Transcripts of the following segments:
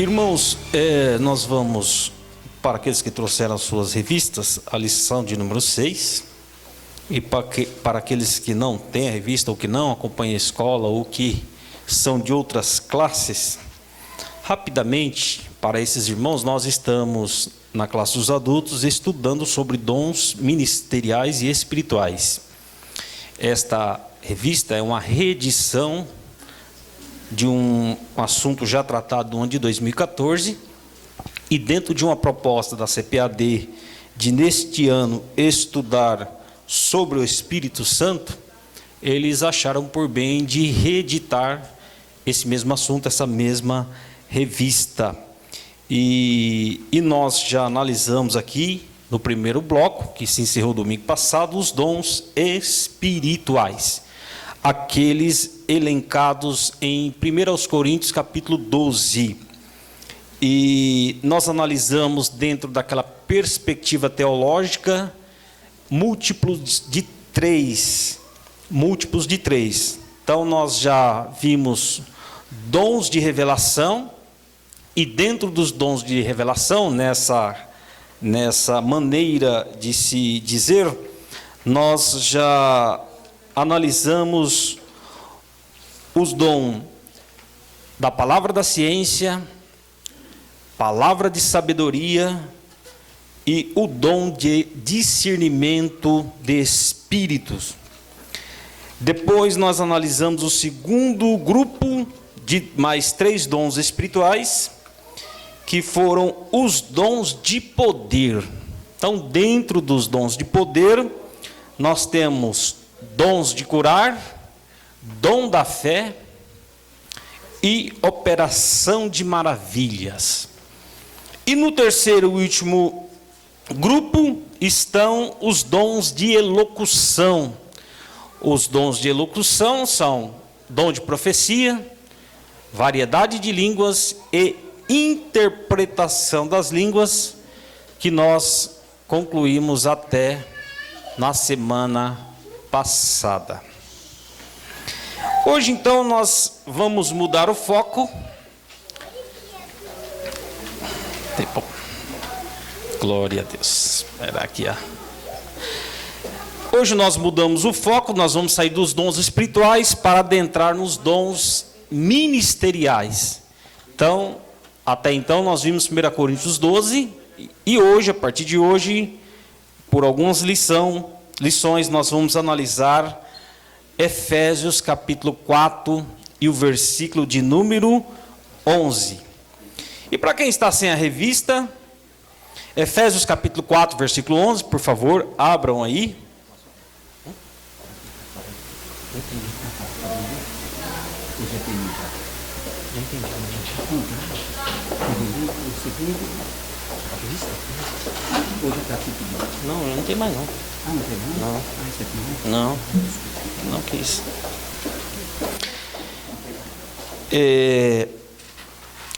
Irmãos, nós vamos, para aqueles que trouxeram as suas revistas, a lição de número 6, e para aqueles que não têm a revista, ou que não acompanham a escola, ou que são de outras classes, rapidamente, para esses irmãos, nós estamos na classe dos adultos estudando sobre dons ministeriais e espirituais. Esta revista é uma reedição de um assunto já tratado no ano de 2014, e dentro de uma proposta da CPAD de, neste ano, estudar sobre o Espírito Santo, eles acharam por bem de reeditar esse mesmo assunto, essa mesma revista. E nós já analisamos aqui, no primeiro bloco, que se encerrou domingo passado, os dons espirituais, aqueles elencados em 1 Coríntios capítulo 12. E nós analisamos, dentro daquela perspectiva teológica, múltiplos de três. Então nós já vimos dons de revelação, e dentro dos dons de revelação, nessa maneira de se dizer, nós já analisamos os dons da palavra da ciência, palavra de sabedoria e o dom de discernimento de espíritos. Depois nós analisamos o segundo grupo de mais 3 dons espirituais, que foram os dons de poder. Então, dentro dos dons de poder, nós temos dons de curar, dom da fé e operação de maravilhas. E no terceiro e último grupo estão os dons de elocução. Os dons de elocução são dom de profecia, variedade de línguas e interpretação das línguas, que nós concluímos até na semana passada. Hoje, então, nós vamos mudar o foco. Glória a Deus. Espera aqui, Hoje nós mudamos o foco, nós vamos sair dos dons espirituais para adentrar nos dons ministeriais. Então, até então nós vimos 1 Coríntios 12, e hoje, a partir de hoje, por algumas lições, nós vamos analisar Efésios capítulo 4 e o versículo de número 11. E para quem está sem a revista, Efésios capítulo 4, versículo 11, por favor, abram aí. Não, eu não tenho mais não. Ah, não tem mais? Não. Não quis.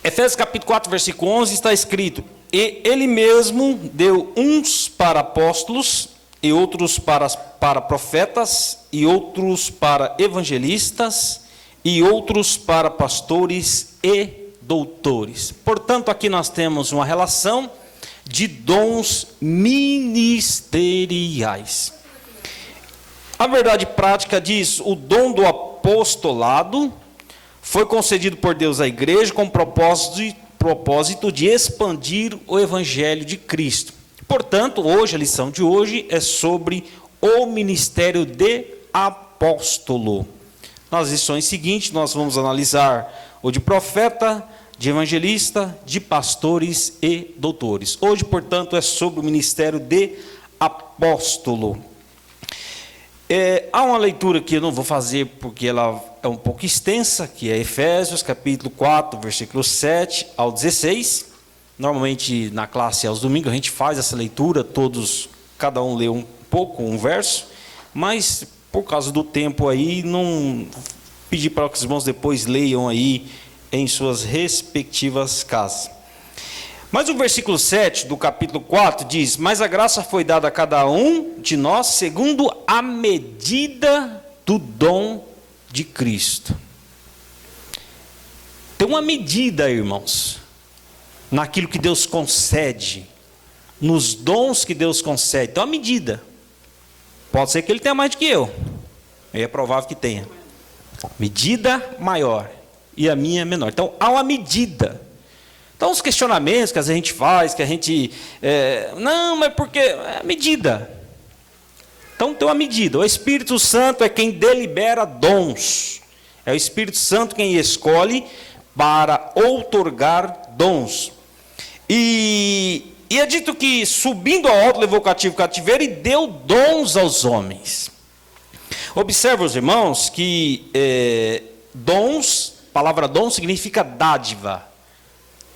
Efésios capítulo 4, versículo 11 está escrito: E ele mesmo deu uns para apóstolos, e outros para profetas, e outros para evangelistas, e outros para pastores e doutores. Portanto, aqui nós temos uma relação de dons ministeriais. A verdade prática diz: o dom do apostolado foi concedido por Deus à igreja com propósito de expandir o evangelho de Cristo. Portanto, hoje, a lição de hoje é sobre o ministério de apóstolo. Nas lições seguintes, nós vamos analisar o de profeta, de evangelista, de pastores e doutores. Hoje, portanto, é sobre o ministério de apóstolo. Há uma leitura que eu não vou fazer porque ela é um pouco extensa, que é Efésios capítulo 4, versículo 7 ao 16. Normalmente na classe aos domingos a gente faz essa leitura, cada um lê um pouco, um verso, mas por causa do tempo aí, não pedi para que os irmãos depois leiam aí em suas respectivas casas. Mas o versículo 7 do capítulo 4 diz: Mas a graça foi dada a cada um de nós segundo a medida do dom de Cristo. Tem uma medida, irmãos. naquilo que Deus concede, nos dons que Deus concede. Então, a medida. Pode ser que ele tenha mais do que eu. É provável que tenha. Medida maior. E a minha é menor. Então, há uma medida. Então, os questionamentos que a gente faz, que a gente... não, mas porque... É medida. Então, tem uma medida. O Espírito Santo é quem delibera dons. É o Espírito Santo quem escolhe para outorgar dons. E é dito que, subindo ao alto, levou o cativo cativeiro e deu dons aos homens. Observe, os irmãos, que dons, a palavra dom significa dádiva.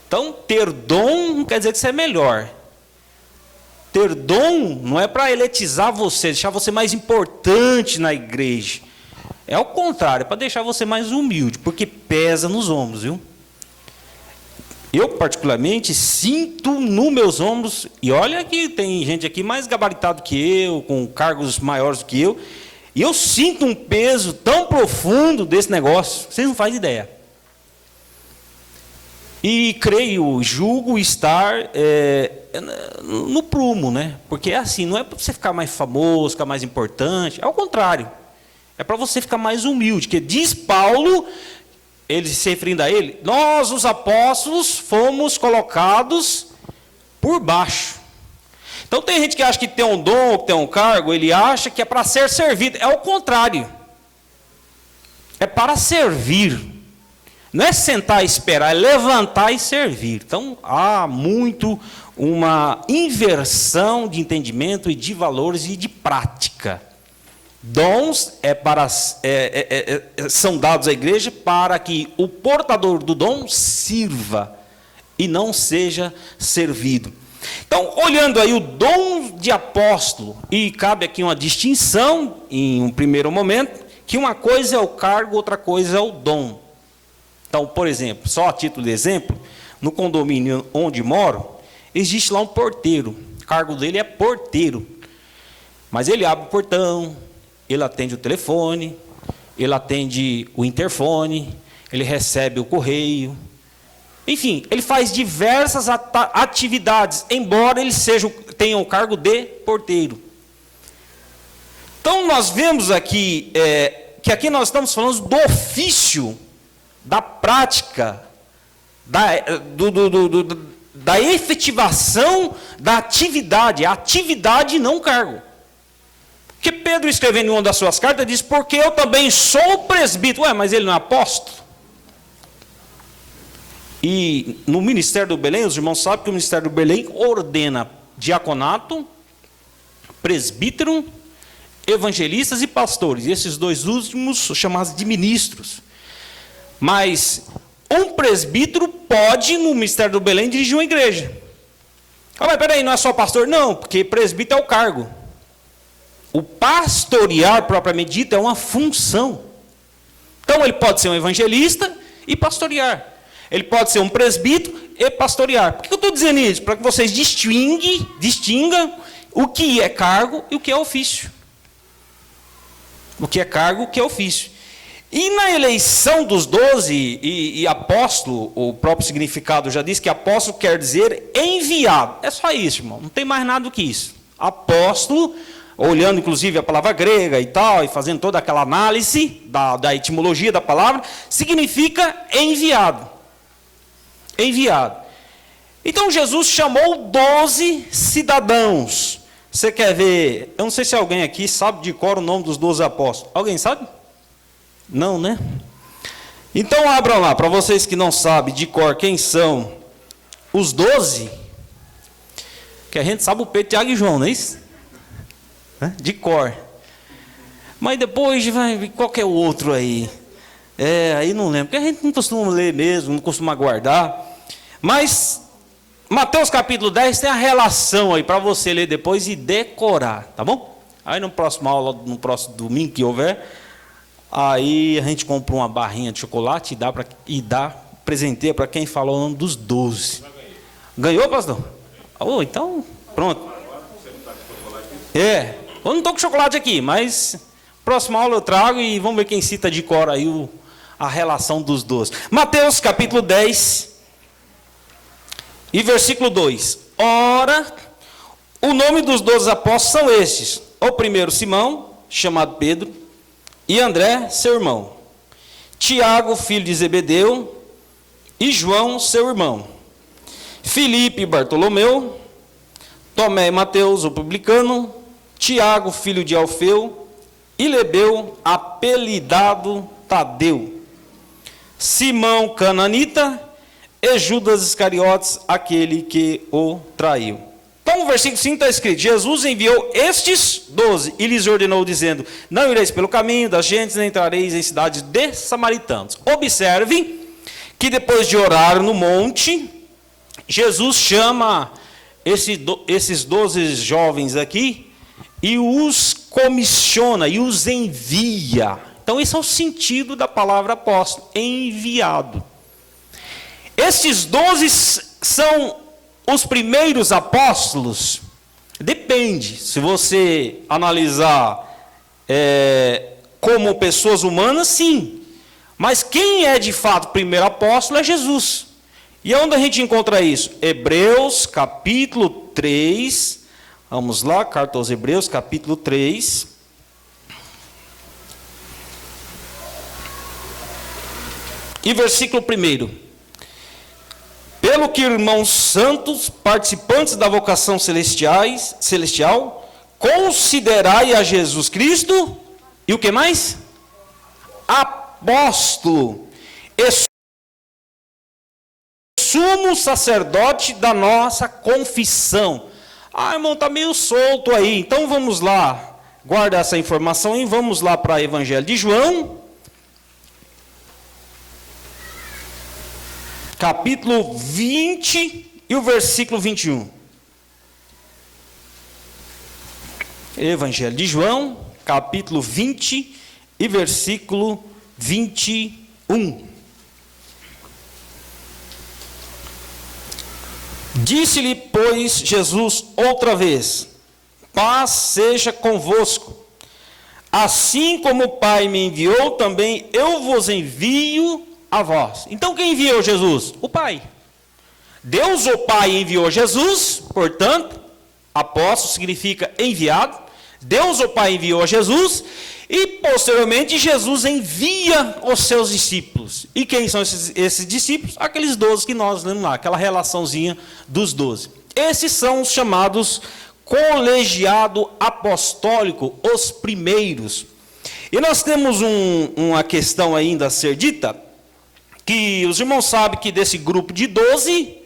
Então, ter dom não quer dizer que você é melhor. Ter dom não é para eletizar você, deixar você mais importante na igreja. É ao contrário, é para deixar você mais humilde, porque pesa nos ombros, viu? Eu, particularmente, sinto nos meus ombros, e olha que tem gente aqui mais gabaritado que eu, com cargos maiores do que eu, e eu sinto um peso tão profundo desse negócio, vocês não fazem ideia. E creio, julgo estar no prumo, né? Porque é assim, não é para você ficar mais famoso, ficar mais importante, é ao contrário. É para você ficar mais humilde, que diz Paulo, ele se referindo a ele, nós os apóstolos fomos colocados por baixo. Então tem gente que acha que tem um dom, que tem um cargo, ele acha que é para ser servido. É o contrário. É para servir. Não é sentar e esperar, é levantar e servir. Então há muito uma inversão de entendimento e de valores e de prática. Dons são dados à igreja para que o portador do dom sirva e não seja servido. Então, olhando aí o dom de apóstolo, e cabe aqui uma distinção em um primeiro momento, que uma coisa é o cargo, outra coisa é o dom. Então, por exemplo, só a título de exemplo, no condomínio onde moro, existe lá um porteiro. O cargo dele é porteiro. Mas ele abre o portão, ele atende o telefone, ele atende o interfone, ele recebe o correio. Enfim, ele faz diversas atividades, embora ele tenha o cargo de porteiro. Então, nós vemos aqui, que aqui nós estamos falando do ofício, da prática, da efetivação da atividade, a atividade e não o cargo. Que Pedro, escrevendo em uma das suas cartas, diz, porque eu também sou presbítero. Ué, mas ele não é apóstolo? E no ministério do Belém, os irmãos sabem que o ministério do Belém ordena diaconato, presbítero, evangelistas e pastores. E esses dois últimos são chamados de ministros. Mas um presbítero pode, no ministério do Belém, dirigir uma igreja. Ah, mas peraí, não é só pastor? Não, porque presbítero é o cargo. O pastorear, propriamente dito, é uma função. Então, ele pode ser um evangelista e pastorear. Ele pode ser um presbítero e pastorear. Por que eu estou dizendo isso? Para que vocês distingam o que é cargo e o que é ofício. O que é cargo e o que é ofício. E na eleição dos 12, e apóstolo, o próprio significado já diz que apóstolo quer dizer enviado. É só isso, irmão. Não tem mais nada do que isso. Apóstolo, olhando inclusive a palavra grega e tal, e fazendo toda aquela análise da etimologia da palavra, significa enviado. Enviado. Então Jesus chamou 12 cidadãos. Você quer ver? Eu não sei se alguém aqui sabe de cor o nome dos 12 apóstolos. Alguém sabe? Não, né? Então abram lá, para vocês que não sabem de cor quem são os 12, que a gente sabe o Pedro, Tiago e João, não é isso? De cor. Mas depois vai ver qual que é o outro aí. Aí não lembro, porque a gente não costuma ler mesmo, não costuma guardar. Mas Mateus capítulo 10 tem a relação aí para você ler depois e decorar, tá bom? Aí no próximo aula, no próximo domingo que houver, aí a gente compra uma barrinha de chocolate e dá presenteia para quem falou o nome dos 12. Ganhou, pastor? Oh, então, pronto. Eu não estou com chocolate aqui, mas próxima aula eu trago e vamos ver quem cita de cor aí a relação dos 12. Mateus capítulo 10. E versículo 2: Ora, o nome dos 12 apóstolos são estes: o primeiro Simão, chamado Pedro, e André, seu irmão, Tiago, filho de Zebedeu, e João, seu irmão, Filipe e Bartolomeu, Tomé e Mateus, o publicano, Tiago, filho de Alfeu, e Lebeu, apelidado Tadeu, Simão cananita e Judas Iscariotes, aquele que o traiu. Então, no versículo 5 está escrito: Jesus enviou estes 12 e lhes ordenou, dizendo: não ireis pelo caminho das gentes, nem entrareis em cidades de samaritanos. Observe que depois de orar no monte, Jesus chama esses 12 jovens aqui e os comissiona e os envia. Então, esse é o sentido da palavra apóstolo: enviado. Esses 12 são os primeiros apóstolos? Depende. Se você analisar como pessoas humanas, sim. Mas quem é de fato o primeiro apóstolo é Jesus. E onde a gente encontra isso? Hebreus capítulo 3. Vamos lá, carta aos Hebreus capítulo 3. E versículo 1: Pelo que, irmãos santos, participantes da vocação celestial, considerai a Jesus Cristo, e o que mais? Apóstolo, e sumo sacerdote da nossa confissão. Ah, irmão, está meio solto aí. Então vamos lá, guarda essa informação e vamos lá para o Evangelho de João, capítulo 20 e o versículo 21. Evangelho de João, capítulo 20 e versículo 21. Disse-lhe, pois, Jesus outra vez: paz seja convosco. Assim como o Pai me enviou, também eu vos envio a vós. Então quem enviou Jesus? O Pai. Deus, o Pai, enviou Jesus, portanto, apóstolo significa enviado. Deus, o Pai, enviou a Jesus, e posteriormente Jesus envia os seus discípulos. E quem são esses discípulos? Aqueles 12 que nós lemos lá, aquela relaçãozinha dos 12. Esses são os chamados colegiado apostólico, os primeiros. E nós temos uma questão ainda a ser dita, que os irmãos sabem que desse grupo de 12,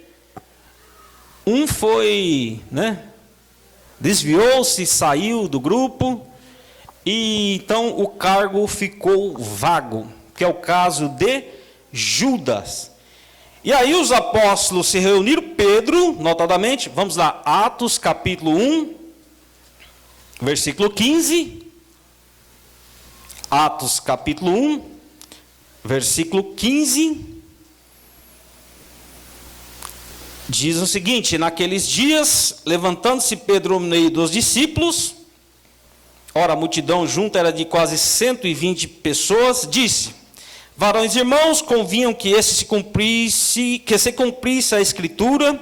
um foi, desviou-se, saiu do grupo, e então o cargo ficou vago, que é o caso de Judas. E aí os apóstolos se reuniram, Pedro, notadamente, vamos lá, Atos capítulo 1, versículo 15, Atos capítulo 1, versículo 15, diz o seguinte: naqueles dias, levantando-se Pedro no meio dos discípulos, ora, a multidão junta era de quase 120 pessoas, disse: varões irmãos, convinham que se cumprisse a Escritura,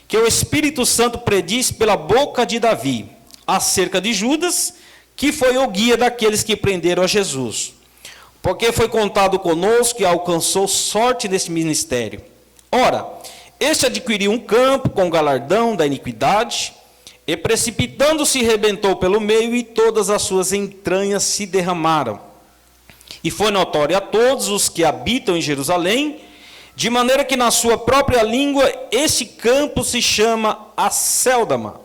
que o Espírito Santo predisse pela boca de Davi, acerca de Judas, que foi o guia daqueles que prenderam a Jesus. Porque foi contado conosco e alcançou sorte nesse ministério. Ora, este adquiriu um campo com galardão da iniquidade, e precipitando-se rebentou pelo meio, e todas as suas entranhas se derramaram. E foi notório a todos os que habitam em Jerusalém, de maneira que na sua própria língua esse campo se chama Acéldama,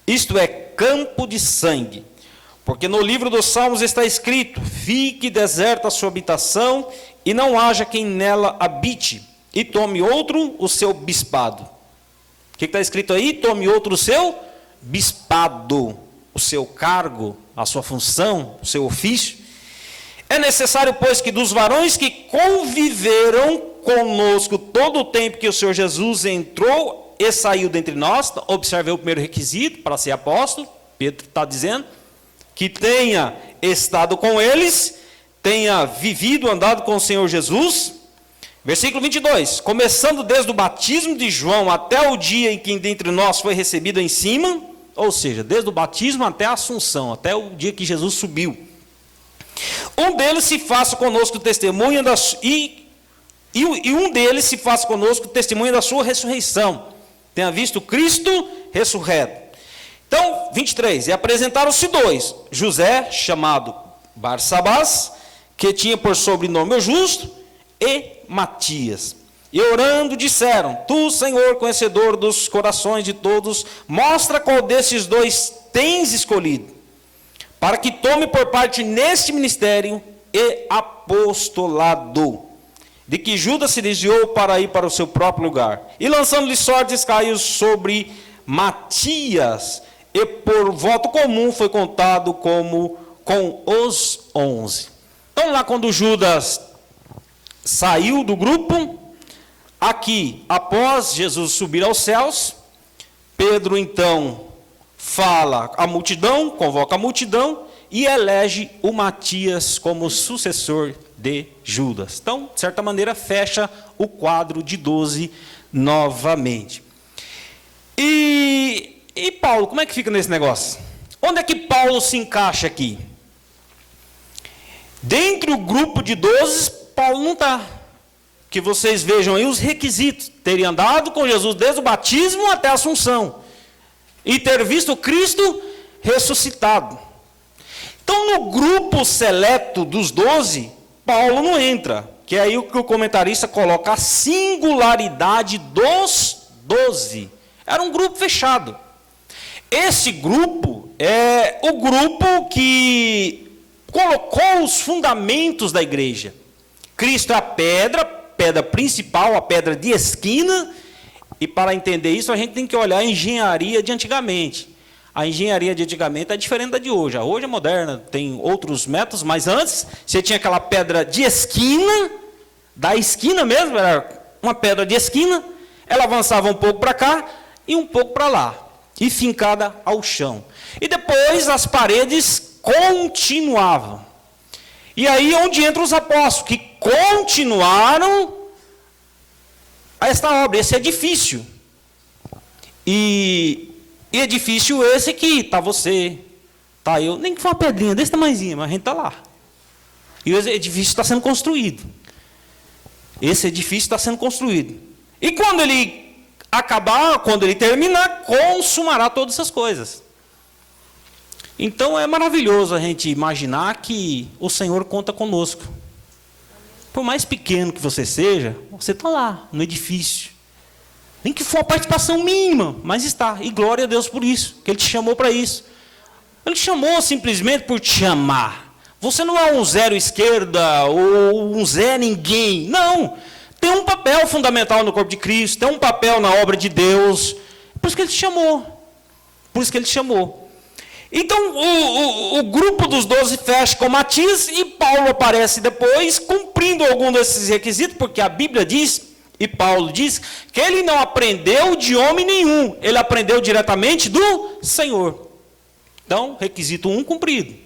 isto é, campo de sangue. Porque no livro dos Salmos está escrito: fique deserta a sua habitação, e não haja quem nela habite, e tome outro o seu bispado. O que está escrito aí? Tome outro o seu bispado, o seu cargo, a sua função, o seu ofício. É necessário, pois, que dos varões que conviveram conosco todo o tempo que o Senhor Jesus entrou e saiu dentre nós, observe o primeiro requisito para ser apóstolo, Pedro está dizendo, que tenha estado com eles, tenha vivido, andado com o Senhor Jesus, Versículo 22. Começando desde o batismo de João até o dia em que dentre nós foi recebido em cima, ou seja, desde o batismo até a assunção, até o dia que Jesus subiu. Um deles se faça conosco testemunha um deles se faça conosco testemunha da sua ressurreição. Tenha visto Cristo ressurreto. Então, 23. E apresentaram-se dois: José, chamado Barsabás, que tinha por sobrenome o Justo, e Matias. E orando disseram: Tu, Senhor, conhecedor dos corações de todos, mostra qual desses dois tens escolhido, para que tome por parte neste ministério e apostolado, de que Judas se desviou para ir para o seu próprio lugar. E lançando-lhe sortes, caiu sobre Matias, e por voto comum foi contado como com os 11. Então lá quando Judas saiu do grupo, aqui, após Jesus subir aos céus, Pedro então fala à multidão, convoca a multidão e elege o Matias como sucessor de Judas. Então, de certa maneira, fecha o quadro de 12 novamente. E Paulo, como é que fica nesse negócio? Onde é que Paulo se encaixa aqui? Dentro do grupo de 12, Paulo não está. Que vocês vejam aí os requisitos: ter andado com Jesus desde o batismo até a assunção, e ter visto Cristo ressuscitado. Então, no grupo seleto dos 12, Paulo não entra, que é aí o que o comentarista coloca: a singularidade dos 12. Era um grupo fechado. Esse grupo é o grupo que colocou os fundamentos da igreja. Cristo é a pedra principal, a pedra de esquina, e para entender isso a gente tem que olhar a engenharia de antigamente. A engenharia de antigamente é diferente da de hoje. A hoje é moderna, tem outros métodos, mas antes você tinha aquela pedra de esquina, da esquina mesmo, era uma pedra de esquina, ela avançava um pouco para cá e um pouco para lá, e fincada ao chão. E depois as paredes continuavam. E aí onde entram os apóstolos, que continuaram esta obra, esse edifício. E edifício esse que está você, está eu, nem que for uma pedrinha desse tamanhozinho, mas a gente está lá. E o edifício está sendo construído. Esse edifício está sendo construído. E quando ele acabar, quando ele terminar, consumará todas essas coisas. Então é maravilhoso a gente imaginar que o Senhor conta conosco. Por mais pequeno que você seja, você está lá, no edifício. Nem que for uma participação mínima, mas está. E glória a Deus por isso, que Ele te chamou para isso. Ele te chamou simplesmente por te amar. Você não é um zero esquerda ou um zé ninguém. Não. Tem um papel fundamental no corpo de Cristo, tem um papel na obra de Deus. Por isso que Ele te chamou. Por isso que Ele te chamou. Então, o grupo dos 12 fecha com Matias, e Paulo aparece depois, cumprindo algum desses requisitos, porque a Bíblia diz, e Paulo diz, que ele não aprendeu de homem nenhum, ele aprendeu diretamente do Senhor. Então, requisito 1 cumprido.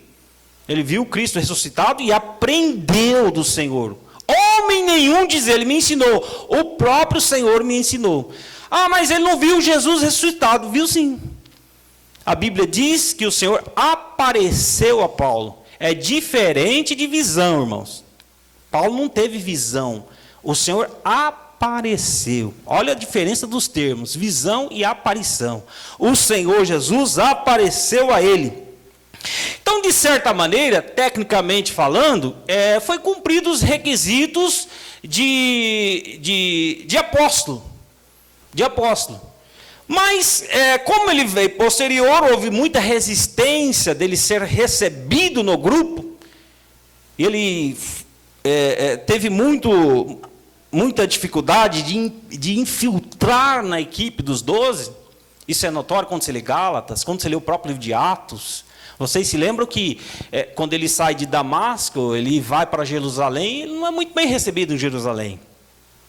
Ele viu Cristo ressuscitado e aprendeu do Senhor. Homem nenhum, diz ele, me ensinou, o próprio Senhor me ensinou. Ah, mas ele não viu Jesus ressuscitado. Viu sim. A Bíblia diz que o Senhor apareceu a Paulo. É diferente de visão, irmãos. Paulo não teve visão. O Senhor apareceu. Olha a diferença dos termos, visão e aparição. O Senhor Jesus apareceu a ele. Então, de certa maneira, tecnicamente falando, foi cumprido os requisitos de apóstolo. De apóstolo. Mas, como ele veio posterior, houve muita resistência dele ser recebido no grupo. Ele teve muita dificuldade de infiltrar na equipe dos 12. Isso é notório quando você lê Gálatas, quando você lê o próprio livro de Atos. Vocês se lembram que quando ele sai de Damasco, ele vai para Jerusalém, ele não é muito bem recebido em Jerusalém.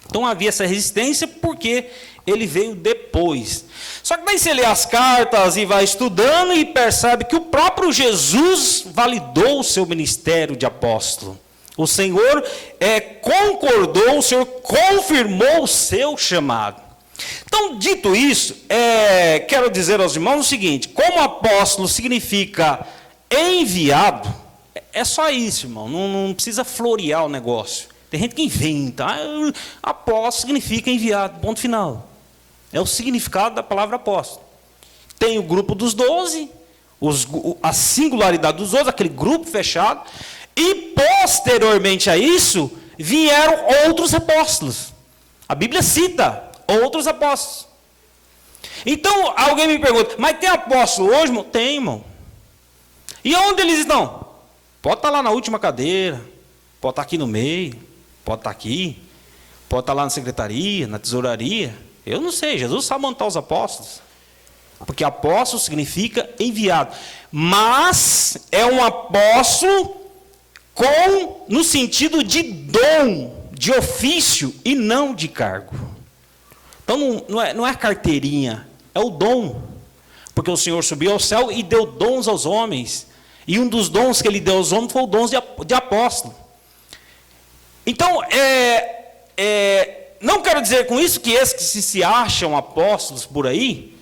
Então havia essa resistência porque ele veio depois. Só que daí você lê as cartas e vai estudando e percebe que o próprio Jesus validou o seu ministério de apóstolo. O Senhor concordou, o Senhor confirmou o seu chamado. Então, dito isso, quero dizer aos irmãos o seguinte: como apóstolo significa enviado, é só isso, irmão, não precisa florear o negócio. Tem gente que inventa, apóstolo significa enviado, ponto final. É o significado da palavra apóstolo. Tem o grupo dos 12, a singularidade dos 12, aquele grupo fechado, e posteriormente a isso, vieram outros apóstolos. A Bíblia cita outros apóstolos. Então, alguém me pergunta, mas tem apóstolo hoje, irmão? Tem, irmão. E onde eles estão? Pode estar lá na última cadeira, pode estar aqui no meio, pode estar aqui, pode estar lá na secretaria, na tesouraria. Eu não sei, Jesus sabe montar os apóstolos. Porque apóstolo significa enviado. Mas é um apóstolo no sentido de dom, de ofício e não de cargo. Então não é carteirinha, é o dom. Porque o Senhor subiu ao céu e deu dons aos homens. E um dos dons que ele deu aos homens foi o dom de apóstolo. Então, não quero dizer com isso que esses que se acham apóstolos por aí,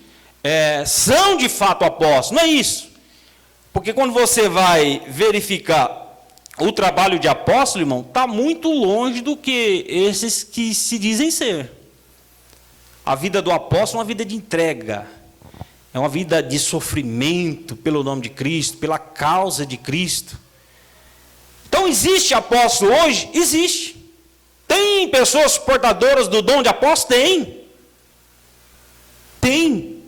são de fato apóstolos. Não é isso. Porque quando você vai verificar o trabalho de apóstolo, irmão, está muito longe do que esses que se dizem ser. A vida do apóstolo é uma vida de entrega. É uma vida de sofrimento pelo nome de Cristo, pela causa de Cristo. Então, existe apóstolo hoje? Existe. Tem pessoas portadoras do dom de apóstolo? Tem.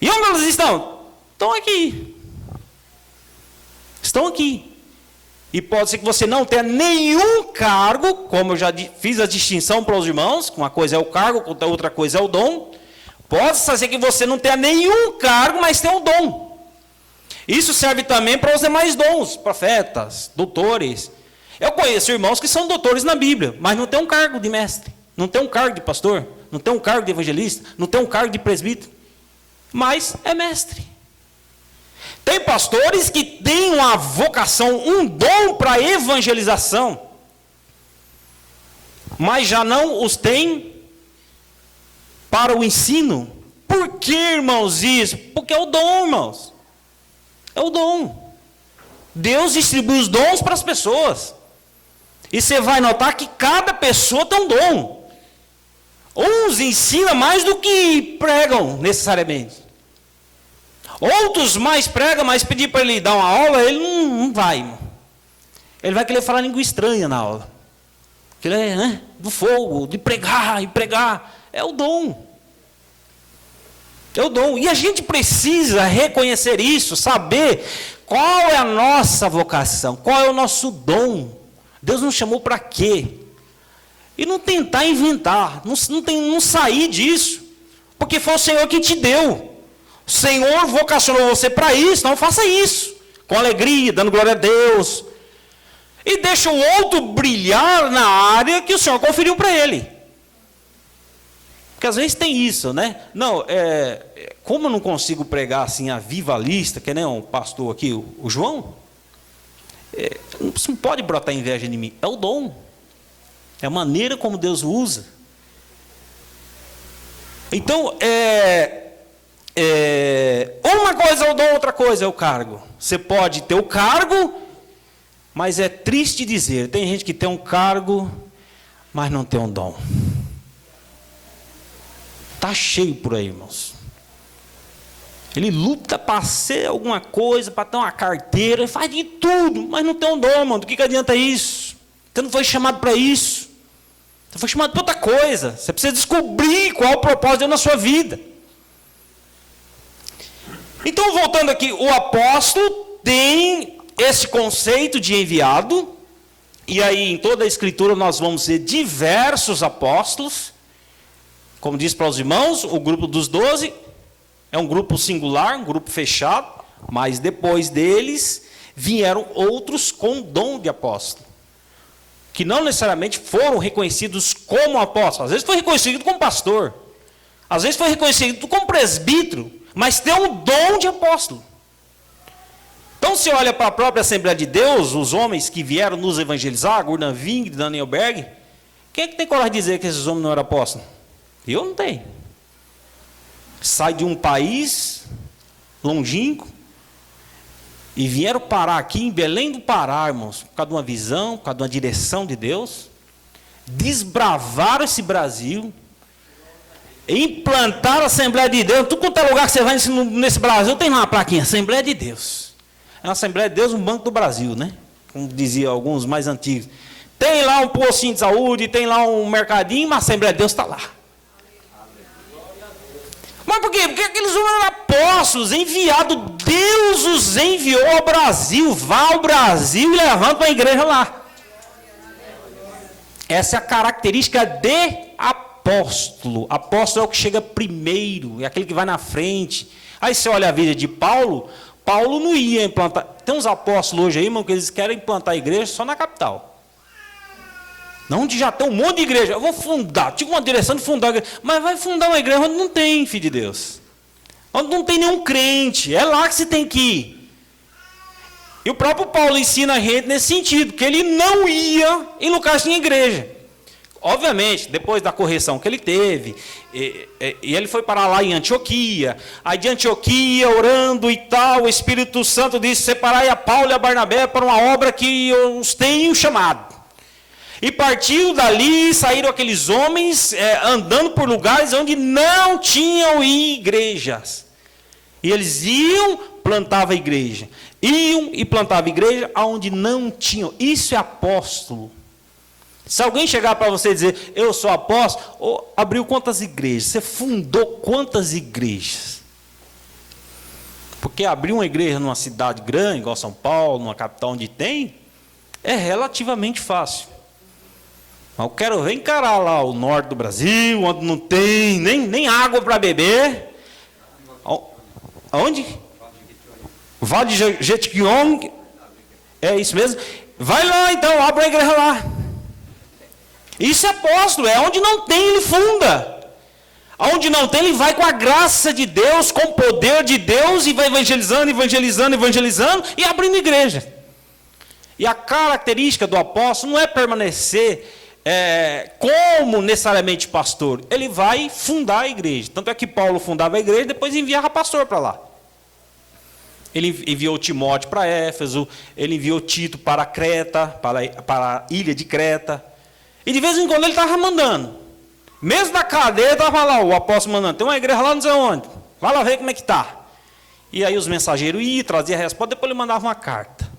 E onde elas estão? Estão aqui. Estão aqui. E pode ser que você não tenha nenhum cargo, como eu já fiz a distinção para os irmãos, uma coisa é o cargo, outra coisa é o dom. Pode ser que você não tenha nenhum cargo, mas tenha um dom. Isso serve também para os demais dons, profetas, doutores. Eu conheço irmãos que são doutores na Bíblia, mas não tem um cargo de mestre, não tem um cargo de pastor, não tem um cargo de evangelista, não tem um cargo de presbítero, mas é mestre. Tem pastores que têm uma vocação, um dom para evangelização, mas já não os têm para o ensino. Por que, irmãos, isso? Porque é o dom, irmãos. É o dom. Deus distribui os dons para as pessoas. E você vai notar que cada pessoa tem um dom. Uns ensinam mais do que pregam necessariamente. Outros mais pregam, mas pedir para ele dar uma aula, ele não vai, irmão. Ele vai querer falar língua estranha na aula. Porque ele é do fogo, de pregar e pregar. É o dom. É o dom. E a gente precisa reconhecer isso, saber qual é a nossa vocação, qual é o nosso dom. Deus nos chamou para quê? E não tentar inventar, não sair disso. Porque foi o Senhor que te deu. O Senhor vocacionou você para isso, então faça isso. Com alegria, dando glória a Deus. E deixa o outro brilhar na área que o Senhor conferiu para ele. Porque às vezes tem isso, né? Não, como eu não consigo pregar assim a viva lista, que nem um pastor aqui, o João, não pode brotar inveja em mim. É o dom. É a maneira como Deus usa. Então, uma coisa é o dom, outra coisa é o cargo. Você pode ter o cargo, mas é triste dizer, tem gente que tem um cargo, mas não tem um dom. Está cheio por aí, irmãos. Ele luta para ser alguma coisa, para ter uma carteira, faz de tudo, mas não tem um dom, irmão. Do que adianta isso? Você não foi chamado para isso. Você foi chamado para outra coisa. Você precisa descobrir qual é o propósito de Deus na sua vida. Então, voltando aqui, o apóstolo tem esse conceito de enviado. E aí, em toda a Escritura, nós vamos ver diversos apóstolos. Como diz para os irmãos, o grupo dos 12 é um grupo singular, um grupo fechado, mas depois deles vieram outros com dom de apóstolo, que não necessariamente foram reconhecidos como apóstolos. Às vezes foi reconhecido como pastor, às vezes foi reconhecido como presbítero, mas tem um dom de apóstolo. Então, se olha para a própria Assembleia de Deus, os homens que vieram nos evangelizar, Gordon Wing, Daniel Berg, quem é que tem coragem de dizer que esses homens não eram apóstolos? Eu não tenho. Sai de um país longínquo e vieram parar aqui em Belém do Pará, irmãos, por causa de uma visão, por causa de uma direção de Deus, desbravaram esse Brasil, implantaram a Assembleia de Deus. Tudo quanto é lugar que você vai nesse Brasil tem uma plaquinha, Assembleia de Deus. É a Assembleia de Deus, um Banco do Brasil, né? Como diziam alguns mais antigos. Tem lá um postinho de saúde, tem lá um mercadinho, mas a Assembleia de Deus está lá. Mas por quê? Porque aqueles homens eram apóstolos, enviados. Deus os enviou ao Brasil. Vá ao Brasil e levanta a igreja lá. Essa é a característica de apóstolo. Apóstolo é o que chega primeiro, é aquele que vai na frente. Aí você olha a vida de Paulo. Paulo não ia implantar. Tem uns apóstolos hoje aí, irmão, que eles querem implantar a igreja só na capital. Não, onde já tem um monte de igreja. Eu vou fundar, tive uma direção de fundar a igreja. Mas vai fundar uma igreja onde não tem, filho de Deus. Onde não tem nenhum crente. É lá que você tem que ir. E o próprio Paulo ensina a gente nesse sentido, que ele não ia em lugares que tinha igreja. Obviamente, depois da correção que ele teve, e ele foi parar lá em Antioquia. Aí de Antioquia, orando e tal, o Espírito Santo disse: separai a Paulo e a Barnabé para uma obra que eu os tenho chamado. E partiu dali, saíram aqueles homens andando por lugares onde não tinham igrejas. E eles iam, plantavam a igreja. Iam e plantavam a igreja onde não tinham. Isso é apóstolo. Se alguém chegar para você e dizer: eu sou apóstolo, abriu quantas igrejas? Você fundou quantas igrejas? Porque abrir uma igreja numa cidade grande, igual São Paulo, numa capital onde tem, é relativamente fácil. Mas eu quero ver encarar lá o norte do Brasil, onde não tem nem água para beber. Aonde? Vale de Jequitinhonha. É isso mesmo? Vai lá então, abre a igreja lá. Isso é apóstolo, é onde não tem, ele funda. Onde não tem, ele vai com a graça de Deus, com o poder de Deus, e vai evangelizando, evangelizando, evangelizando, e abrindo igreja. E a característica do apóstolo não é permanecer como necessariamente pastor. Ele vai fundar a igreja. Tanto é que Paulo fundava a igreja, depois enviava pastor para lá. Ele enviou Timóteo para Éfeso, ele enviou Tito para Creta, para a ilha de Creta. E de vez em quando ele estava mandando. Mesmo na cadeia, estava lá o apóstolo mandando: tem uma igreja lá não sei onde, vai lá ver como é que está. E aí os mensageiros iam, traziam a resposta, depois ele mandava uma carta.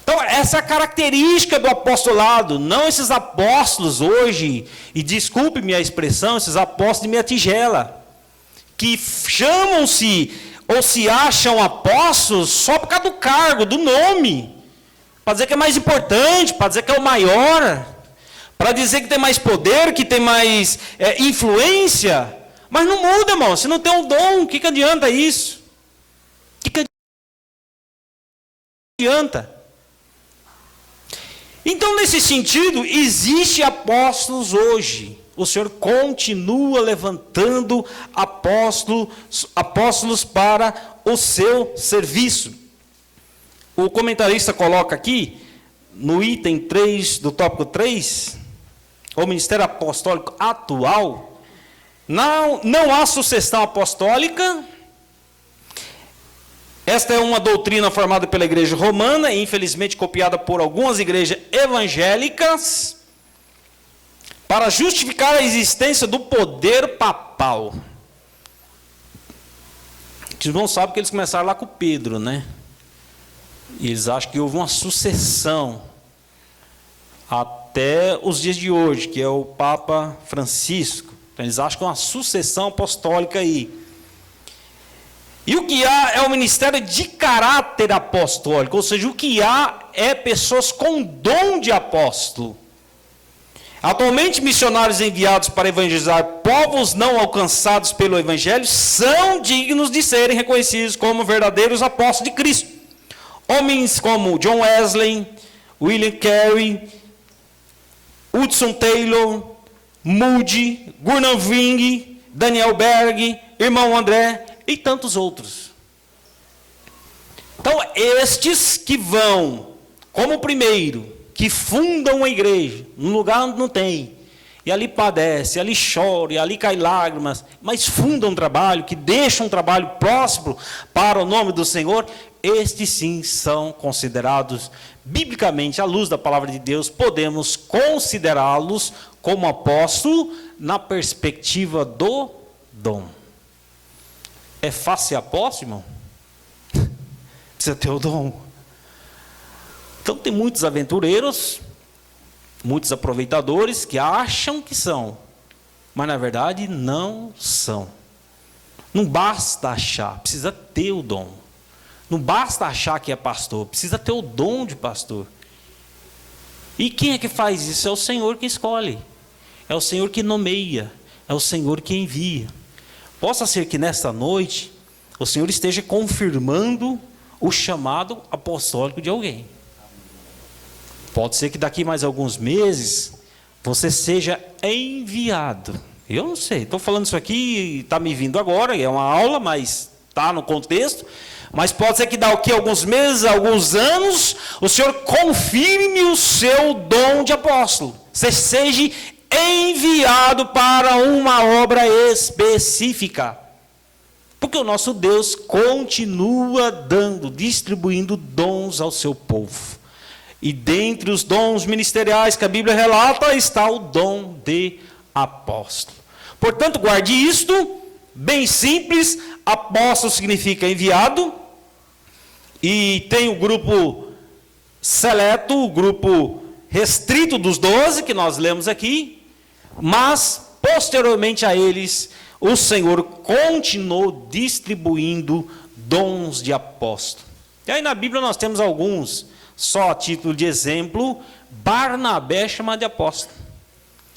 Então essa é a característica do apostolado. Não esses apóstolos hoje, e desculpe-me a expressão, esses apóstolos de meia tigela, que chamam-se ou se acham apóstolos só por causa do cargo, do nome. Para dizer que é mais importante, para dizer que é o maior, para dizer que tem mais poder, que tem mais influência. Mas não muda, irmão. Se não tem um dom, o que adianta isso? O que adianta? Então, nesse sentido, existe apóstolos hoje. O Senhor continua levantando apóstolos para o seu serviço. O comentarista coloca aqui, no item 3 do tópico 3, o ministério apostólico atual, não há sucessão apostólica. Esta é uma doutrina formada pela igreja romana e infelizmente copiada por algumas igrejas evangélicas para justificar a existência do poder papal. Os irmãos sabem que eles começaram lá com Pedro, né? E eles acham que houve uma sucessão até os dias de hoje, que é o Papa Francisco. Então, eles acham que é uma sucessão apostólica aí. E o que há é o ministério de caráter apostólico, ou seja, o que há é pessoas com dom de apóstolo. Atualmente, missionários enviados para evangelizar povos não alcançados pelo Evangelho são dignos de serem reconhecidos como verdadeiros apóstolos de Cristo. Homens como John Wesley, William Carey, Hudson Taylor, Moody, Gordon Wing, Daniel Berg, irmão André e tantos outros. Então, estes que vão, como o primeiro, que fundam a igreja, num lugar onde não tem, e ali padece, ali chora, e ali cai lágrimas, mas fundam um trabalho, que deixam um trabalho próspero para o nome do Senhor, estes sim são considerados, biblicamente, à luz da palavra de Deus, podemos considerá-los como apóstolo na perspectiva do dom. É fácil ser apóstolo, irmão? Precisa ter o dom. Então tem muitos aventureiros, muitos aproveitadores que acham que são, mas na verdade não são. Não basta achar, precisa ter o dom. Não basta achar que é pastor, precisa ter o dom de pastor. E quem é que faz isso? É o Senhor que escolhe, é o Senhor que nomeia, é o Senhor que envia. Possa ser que nesta noite o Senhor esteja confirmando o chamado apostólico de alguém. Pode ser que daqui mais alguns meses você seja enviado. Eu não sei, estou falando isso aqui, está me vindo agora, é uma aula, mas está no contexto. Mas pode ser que daqui a alguns meses, alguns anos, o Senhor confirme o seu dom de apóstolo. Você seja enviado para uma obra específica. Porque o nosso Deus continua distribuindo dons ao seu povo. E dentre os dons ministeriais que a Bíblia relata, está o dom de apóstolo. Portanto, guarde isto, bem simples, apóstolo significa enviado, e tem o grupo seleto, o grupo restrito dos 12, que nós lemos aqui, mas, posteriormente a eles, o Senhor continuou distribuindo dons de apóstolo. E aí na Bíblia nós temos alguns, só a título de exemplo, Barnabé chama de apóstolo.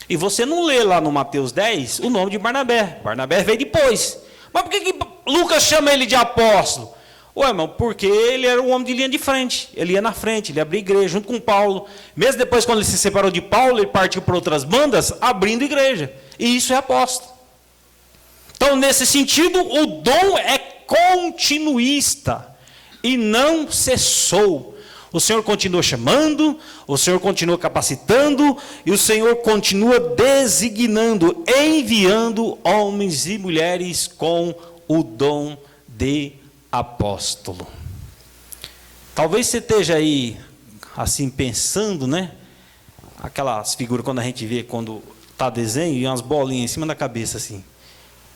E você não lê lá no Mateus 10 o nome de Barnabé. Barnabé veio depois. Mas por que Lucas chama ele de apóstolo? Ué, irmão, porque ele era um homem de linha de frente. Ele ia na frente, ele abria igreja junto com Paulo. Mesmo depois, quando ele se separou de Paulo, ele partiu para outras bandas, abrindo igreja. E isso é apóstolo. Então, nesse sentido, o dom é continuista e não cessou. O Senhor continua chamando, o Senhor continua capacitando e o Senhor continua designando, enviando homens e mulheres com o dom de apóstolo. Talvez você esteja aí assim pensando, né? Aquelas figuras quando a gente vê quando está desenho e umas bolinhas em cima da cabeça assim.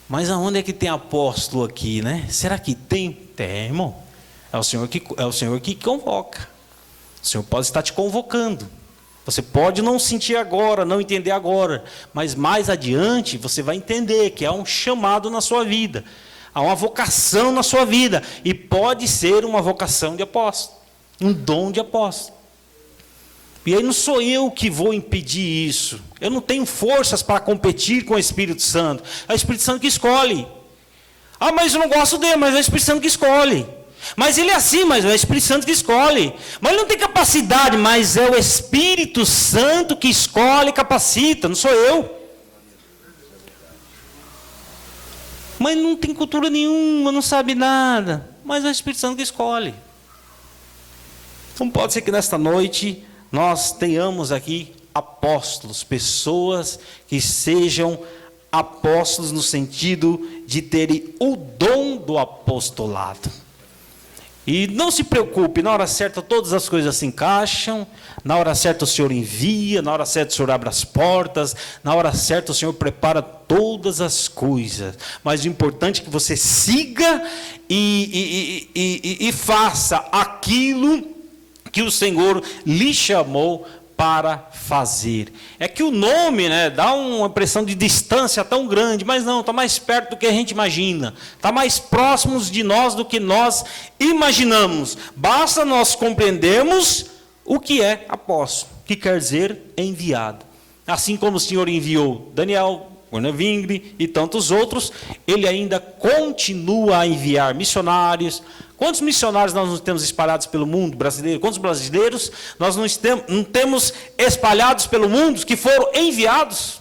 Mas aonde é que tem apóstolo aqui, né? Será que tem? Tem, irmão. É o Senhor que convoca. O Senhor pode estar te convocando. Você pode não sentir agora, não entender agora, mas mais adiante você vai entender que há um chamado na sua vida, há uma vocação na sua vida, e pode ser uma vocação de apóstolo, um dom de apóstolo. E aí não sou eu que vou impedir isso. Eu não tenho forças para competir com o Espírito Santo. É o Espírito Santo que escolhe. Ah, mas eu não gosto dele, mas é o Espírito Santo que escolhe. Mas ele é assim, mas é o Espírito Santo que escolhe. Mas ele não tem capacidade, mas é o Espírito Santo que escolhe e capacita, não sou eu. Mas não tem cultura nenhuma, não sabe nada, mas é o Espírito Santo que escolhe. Então pode ser que nesta noite nós tenhamos aqui apóstolos, pessoas que sejam apóstolos no sentido de terem o dom do apostolado. E não se preocupe, na hora certa todas as coisas se encaixam, na hora certa o Senhor envia, na hora certa o Senhor abre as portas, na hora certa o Senhor prepara todas as coisas. Mas o importante é que você siga e faça aquilo que o Senhor lhe chamou para fazer. É que o nome, né, dá uma impressão de distância tão grande, mas não, está mais perto do que a gente imagina, está mais próximos de nós do que nós imaginamos. Basta nós compreendermos o que é apóstolo, que quer dizer enviado. Assim como o Senhor enviou Daniel, Gornavingre e tantos outros, ele ainda continua a enviar missionários. Quantos missionários nós não temos espalhados pelo mundo brasileiro? Quantos brasileiros nós não temos espalhados pelo mundo que foram enviados?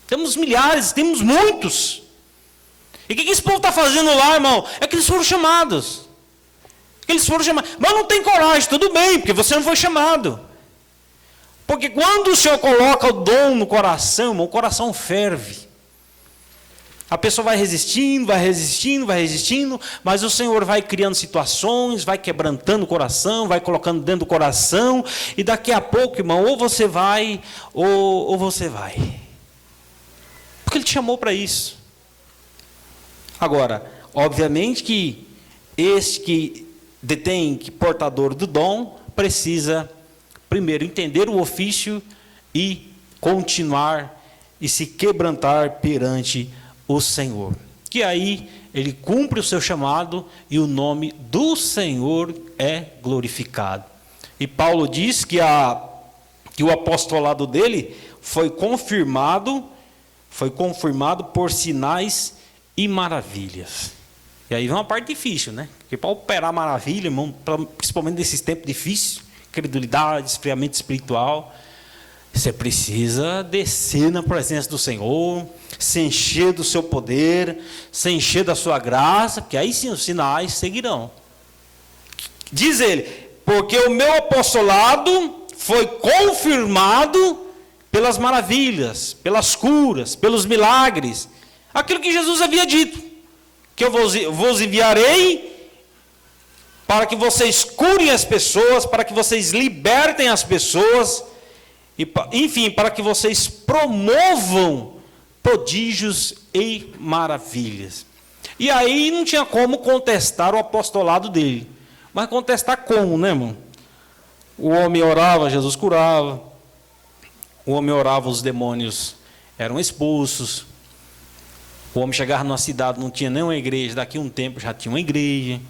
Temos milhares, temos muitos. E o que esse povo está fazendo lá, irmão? É que eles foram chamados. Porque eles foram chamados. Mas não tem coragem, tudo bem, porque você não foi chamado. Porque quando o Senhor coloca o dom no coração, irmão, o coração ferve. A pessoa vai resistindo, vai resistindo, vai resistindo, mas o Senhor vai criando situações, vai quebrantando o coração, vai colocando dentro do coração, e daqui a pouco, irmão, ou você vai, ou você vai. Porque Ele te chamou para isso. Agora, obviamente que este que detém, que portador do dom, precisa primeiro entender o ofício e continuar e se quebrantar perante o Senhor. Que aí ele cumpre o seu chamado e o nome do Senhor é glorificado. E Paulo diz que o apostolado dele foi confirmado por sinais e maravilhas. E aí vem uma parte difícil, né? Porque para operar maravilha, irmão, principalmente nesses tempos difíceis, credulidade, esfriamento espiritual, você precisa descer na presença do Senhor, se encher do seu poder, se encher da sua graça, porque aí sim os sinais seguirão. Diz ele, porque o meu apostolado foi confirmado pelas maravilhas, pelas curas, pelos milagres, aquilo que Jesus havia dito, que eu vos enviarei para que vocês curem as pessoas, para que vocês libertem as pessoas, e, enfim, para que vocês promovam prodígios e maravilhas. E aí não tinha como contestar o apostolado dele. Mas contestar como, né, irmão? O homem orava, Jesus curava. O homem orava, os demônios eram expulsos. O homem chegava numa cidade, não tinha nenhuma igreja, daqui a um tempo já tinha uma igreja.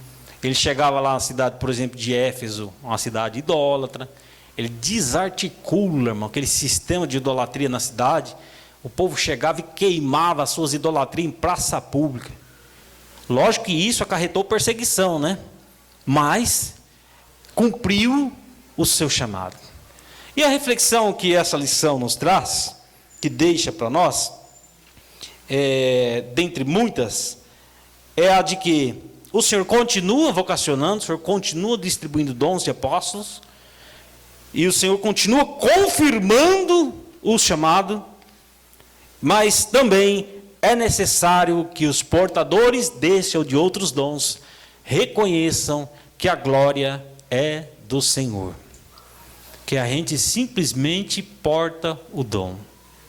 Ele chegava lá na cidade, por exemplo, de Éfeso, uma cidade idólatra. Ele desarticula, irmão, aquele sistema de idolatria na cidade. O povo chegava e queimava as suas idolatrias em praça pública. Lógico que isso acarretou perseguição, né? Mas cumpriu o seu chamado. E a reflexão que essa lição nos traz, que deixa para nós, dentre muitas, é a de que o Senhor continua vocacionando, o Senhor continua distribuindo dons de apóstolos, e o Senhor continua confirmando o chamado, mas também é necessário que os portadores desse ou de outros dons reconheçam que a glória é do Senhor. Que a gente simplesmente porta o dom.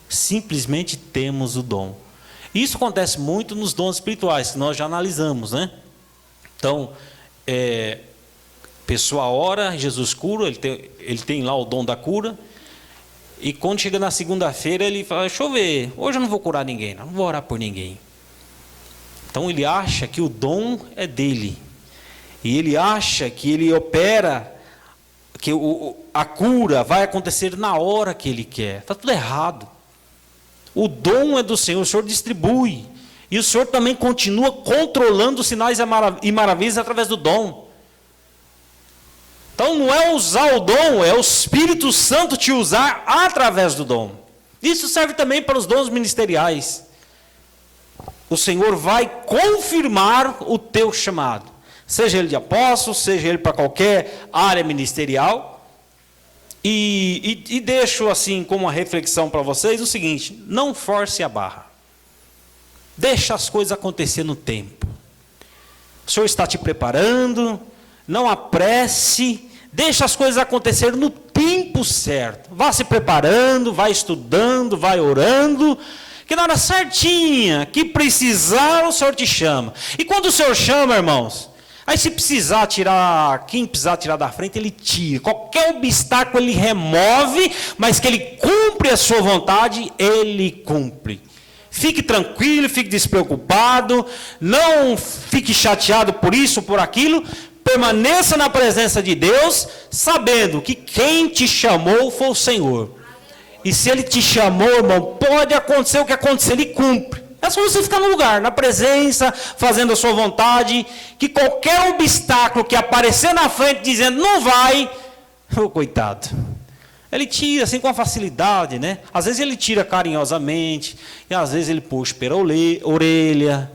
Simplesmente temos o dom. Isso acontece muito nos dons espirituais, que nós já analisamos, né? Então, pessoa ora, Jesus cura, ele tem lá o dom da cura, e quando chega na segunda-feira, ele fala, deixa eu ver, hoje eu não vou curar ninguém, não vou orar por ninguém. Então ele acha que o dom é dele, e ele acha que ele opera, que a cura vai acontecer na hora que ele quer. Está tudo errado. O dom é do Senhor, o Senhor distribui, e o Senhor também continua controlando os sinais e maravilhas através do dom. Então não é usar o dom, é o Espírito Santo te usar através do dom. Isso serve também para os dons ministeriais. O Senhor vai confirmar o teu chamado, seja ele de apóstolo, seja ele para qualquer área ministerial. E deixo assim como uma reflexão para vocês o seguinte: não force a barra. Deixa as coisas acontecer no tempo. O Senhor está te preparando, não apresse, deixa as coisas acontecer no tempo certo. Vá se preparando, vá estudando, vá orando, que na hora certinha, que precisar, o Senhor te chama. E quando o Senhor chama, irmãos, aí se precisar tirar, quem precisar tirar da frente, Ele tira. Qualquer obstáculo Ele remove, mas que Ele cumpre a sua vontade, Ele cumpre. Fique tranquilo, fique despreocupado, não fique chateado por isso, por aquilo. Permaneça na presença de Deus, sabendo que quem te chamou foi o Senhor. E se Ele te chamou, irmão, pode acontecer o que acontecer, Ele cumpre. É só você ficar no lugar, na presença, fazendo a sua vontade, que qualquer obstáculo que aparecer na frente dizendo não vai, coitado. Ele tira assim com a facilidade, né? Às vezes ele tira carinhosamente, e às vezes ele puxa pela orelha,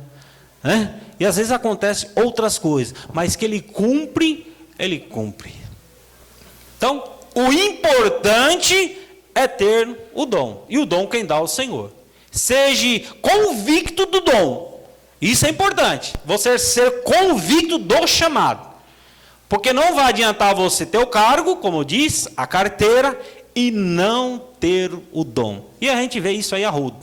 né? e às vezes acontecem outras coisas, mas que ele cumpre, ele cumpre. Então, o importante é ter o dom, e o dom quem dá é o Senhor. Seja convicto do dom, isso é importante, você ser convicto do chamado, porque não vai adiantar você ter o cargo, como diz, a carteira, e não ter o dom. E a gente vê isso aí a rodo.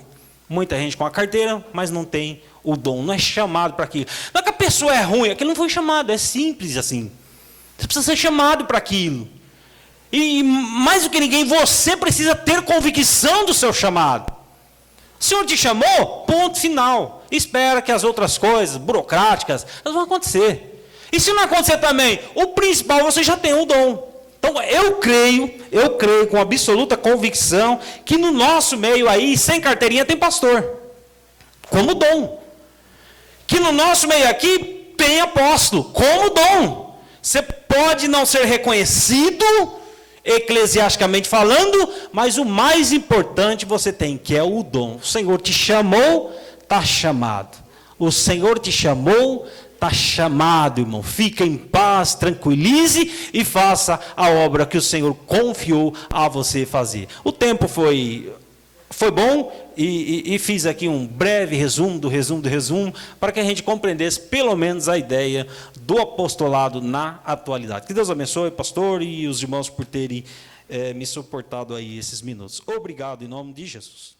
Muita gente com a carteira, mas não tem o dom, não é chamado para aquilo. Não é que a pessoa é ruim, aquilo não foi chamado, é simples assim. Você precisa ser chamado para aquilo. E mais do que ninguém, você precisa ter convicção do seu chamado. O Senhor te chamou, ponto final. Espera que as outras coisas burocráticas, elas vão acontecer. E se não acontecer também, o principal, você já tem o dom. Então, eu creio com absoluta convicção, que no nosso meio aí, sem carteirinha, tem pastor. Como dom. Que no nosso meio aqui, tem apóstolo. Como dom. Você pode não ser reconhecido, eclesiasticamente falando, mas o mais importante você tem, que é o dom. O Senhor te chamou, está chamado. O Senhor te chamou, está chamado, irmão. Fica em paz, tranquilize e faça a obra que o Senhor confiou a você fazer. O tempo foi bom e fiz aqui um breve resumo, para que a gente compreendesse pelo menos a ideia do apostolado na atualidade. Que Deus abençoe, pastor, e os irmãos por terem me suportado aí esses minutos. Obrigado em nome de Jesus.